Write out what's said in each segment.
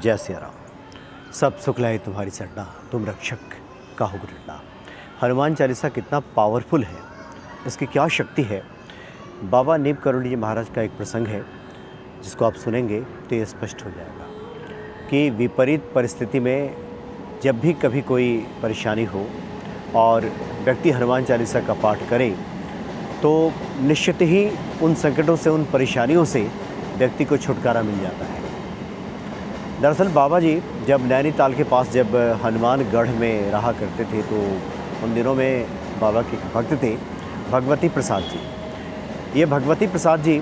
जय सिया राम। सब सुख लाए तुम्हारी सरना, तुम रक्षक काहू को डरना। हनुमान चालीसा कितना पावरफुल है, इसकी क्या शक्ति है। बाबा नीम करोली जी महाराज का एक प्रसंग है जिसको आप सुनेंगे तो ये स्पष्ट हो जाएगा कि विपरीत परिस्थिति में जब भी कभी कोई परेशानी हो और व्यक्ति हनुमान चालीसा का पाठ करे तो निश्चित ही उन संकटों से, उन परेशानियों से व्यक्ति को छुटकारा मिल जाता है। दरअसल बाबा जी जब नैनीताल के पास जब हनुमानगढ़ में रहा करते थे तो उन दिनों में बाबा के भक्त थे भगवती प्रसाद जी। ये भगवती प्रसाद जी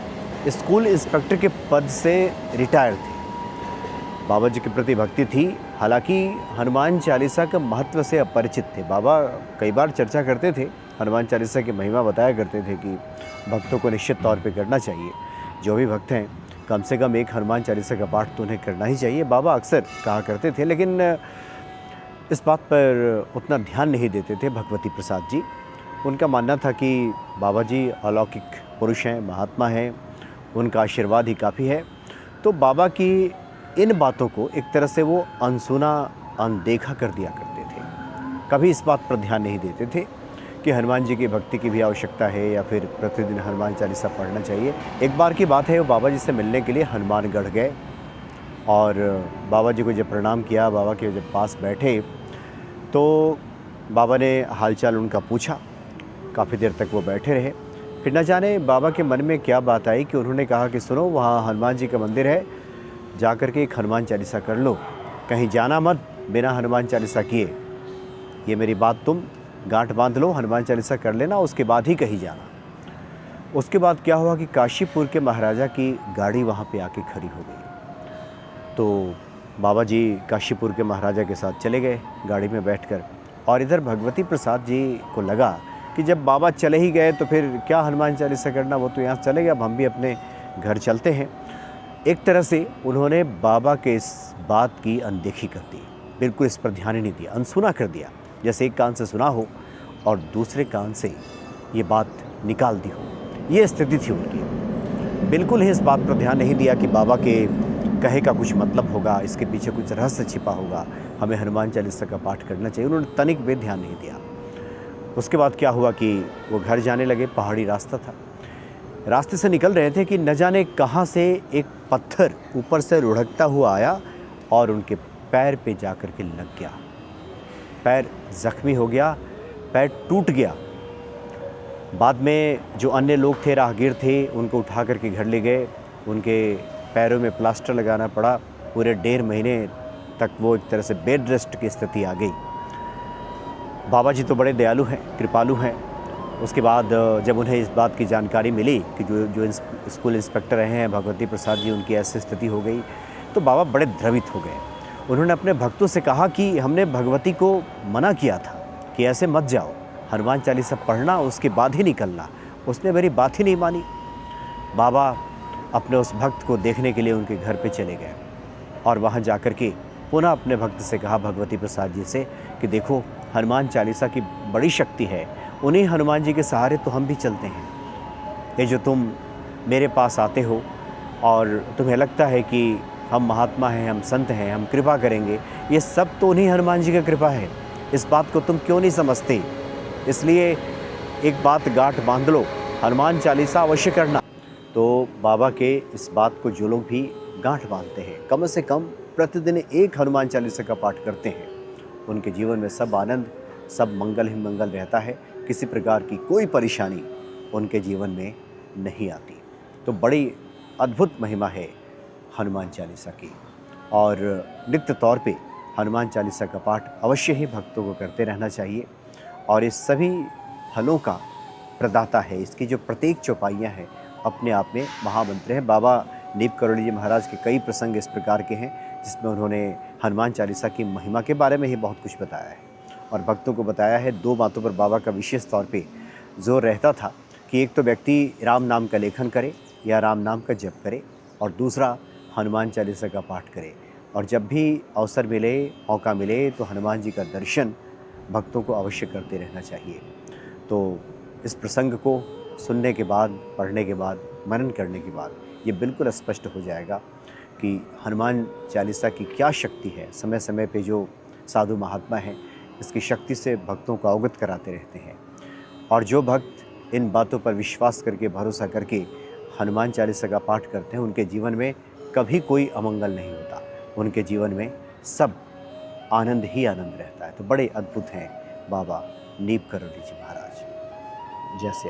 स्कूल इंस्पेक्टर के पद से रिटायर थे। बाबा जी के प्रति भक्ति थी, हालांकि हनुमान चालीसा के महत्व से अपरिचित थे। बाबा कई बार चर्चा करते थे, हनुमान चालीसा की महिमा बताया करते थे कि भक्तों को निश्चित तौर पे करना चाहिए। जो भी भक्त हैं कम से कम एक हनुमान चालीसा का पाठ तो उन्हें करना ही चाहिए, बाबा अक्सर कहा करते थे। लेकिन इस बात पर उतना ध्यान नहीं देते थे भगवती प्रसाद जी। उनका मानना था कि बाबा जी अलौकिक पुरुष हैं, महात्मा हैं, उनका आशीर्वाद ही काफ़ी है। तो बाबा की इन बातों को एक तरह से वो अनसुना, अनदेखा कर दिया करते थे। कभी इस बात पर ध्यान नहीं देते थे कि हनुमान जी की भक्ति की भी आवश्यकता है या फिर प्रतिदिन हनुमान चालीसा पढ़ना चाहिए। एक बार की बात है, वो बाबा जी से मिलने के लिए हनुमानगढ़ गए और बाबा जी को जब प्रणाम किया, बाबा के जब पास बैठे तो बाबा ने हालचाल उनका पूछा। काफ़ी देर तक वो बैठे रहे। फिर न जाने बाबा के मन में क्या बात आई कि उन्होंने कहा कि सुनो, वहाँ हनुमान जी का मंदिर है, जा कर के एक हनुमान चालीसा कर लो, कहीं जाना मत बिना हनुमान चालीसा किए। ये मेरी बात तुम गांठ बांध लो, हनुमान चालीसा कर लेना, उसके बाद ही कहीं जाना। उसके बाद क्या हुआ कि काशीपुर के महाराजा की गाड़ी वहाँ पे आके खड़ी हो गई। तो बाबा जी काशीपुर के महाराजा के साथ चले गए गाड़ी में बैठकर। और इधर भगवती प्रसाद जी को लगा कि जब बाबा चले ही गए तो फिर क्या हनुमान चालीसा करना, वो तो यहाँ चले गए, अब हम भी अपने घर चलते हैं। एक तरह से उन्होंने बाबा के इस बात की अनदेखी कर दी, बिल्कुल इस पर ध्यान ही नहीं दिया, अनसुना कर दिया। जैसे एक कान से सुना हो और दूसरे कान से ये बात निकाल दी हो, ये स्थिति थी उनकी। बिल्कुल ही इस बात पर ध्यान नहीं दिया कि बाबा के कहे का कुछ मतलब होगा, इसके पीछे कुछ रहस्य छिपा होगा, हमें हनुमान चालीसा का पाठ करना चाहिए। उन्होंने तनिक भी ध्यान नहीं दिया। उसके बाद क्या हुआ कि वो घर जाने लगे। पहाड़ी रास्ता था, रास्ते से निकल रहे थे कि न जाने कहाँ से एक पत्थर ऊपर से लुढ़कता हुआ आया और उनके पैर पे जा कर के लग गया। पैर ज़ख्मी हो गया, पैर टूट गया। बाद में जो अन्य लोग थे, राहगीर थे, उनको उठा करके घर ले गए। उनके पैरों में प्लास्टर लगाना पड़ा। पूरे 1.5 महीने तक वो एक तरह से बेड रेस्ट की स्थिति आ गई। बाबा जी तो बड़े दयालु हैं, कृपालु हैं। उसके बाद जब उन्हें इस बात की जानकारी मिली कि जो स्कूल इंस्पेक्टर रहे हैं भगवती प्रसाद जी, उनकी ऐसी स्थिति हो गई, तो बाबा बड़े द्रवित हो गए। उन्होंने अपने भक्तों से कहा कि हमने भगवती को मना किया था कि ऐसे मत जाओ, हनुमान चालीसा पढ़ना, उसके बाद ही निकलना। उसने मेरी बात ही नहीं मानी। बाबा अपने उस भक्त को देखने के लिए उनके घर पे चले गए और वहाँ जा कर के पुनः अपने भक्त से कहा, भगवती प्रसाद जी से, कि देखो हनुमान चालीसा की बड़ी शक्ति है, उन्हीं हनुमान जी के सहारे तो हम भी चलते हैं। ये जो तुम मेरे पास आते हो और तुम्हें लगता है कि हम महात्मा हैं, हम संत हैं, हम कृपा करेंगे, ये सब तो उन्हीं हनुमान जी की कृपा है। इस बात को तुम क्यों नहीं समझते? इसलिए एक बात गांठ बांध लो, हनुमान चालीसा अवश्य करना। तो बाबा के इस बात को जो लोग भी गांठ बांधते हैं, कम से कम प्रतिदिन एक हनुमान चालीसा का पाठ करते हैं, उनके जीवन में सब आनंद, सब मंगल ही मंगल रहता है। किसी प्रकार की कोई परेशानी उनके जीवन में नहीं आती। तो बड़ी अद्भुत महिमा है हनुमान चालीसा की और नित्य तौर पे हनुमान चालीसा का पाठ अवश्य ही भक्तों को करते रहना चाहिए। और इस सभी फलों का प्रदाता है, इसकी जो प्रत्येक चौपाइयाँ हैं अपने आप में महामंत्र हैं। बाबा नीम करोली जी महाराज के कई प्रसंग इस प्रकार के हैं जिसमें उन्होंने हनुमान चालीसा की महिमा के बारे में ही बहुत कुछ बताया है और भक्तों को बताया है। 2 बातों पर बाबा का विशेष तौर पे जोर रहता था कि एक तो व्यक्ति राम नाम का लेखन करे या राम नाम का जप करे और दूसरा हनुमान चालीसा का पाठ करे। और जब भी अवसर मिले, मौका मिले तो हनुमान जी का दर्शन भक्तों को अवश्य करते रहना चाहिए। तो इस प्रसंग को सुनने के बाद, पढ़ने के बाद, मनन करने के बाद ये बिल्कुल स्पष्ट हो जाएगा कि हनुमान चालीसा की क्या शक्ति है। समय समय पे जो साधु महात्मा हैं इसकी शक्ति से भक्तों को अवगत कराते रहते हैं, और जो भक्त इन बातों पर विश्वास करके, भरोसा करके हनुमान चालीसा का पाठ करते हैं, उनके जीवन में कभी कोई अमंगल नहीं होता। उनके जीवन में सब आनंद ही आनंद रहता है। तो बड़े अद्भुत हैं बाबा नीम करोली जी महाराज। जय श्री राम।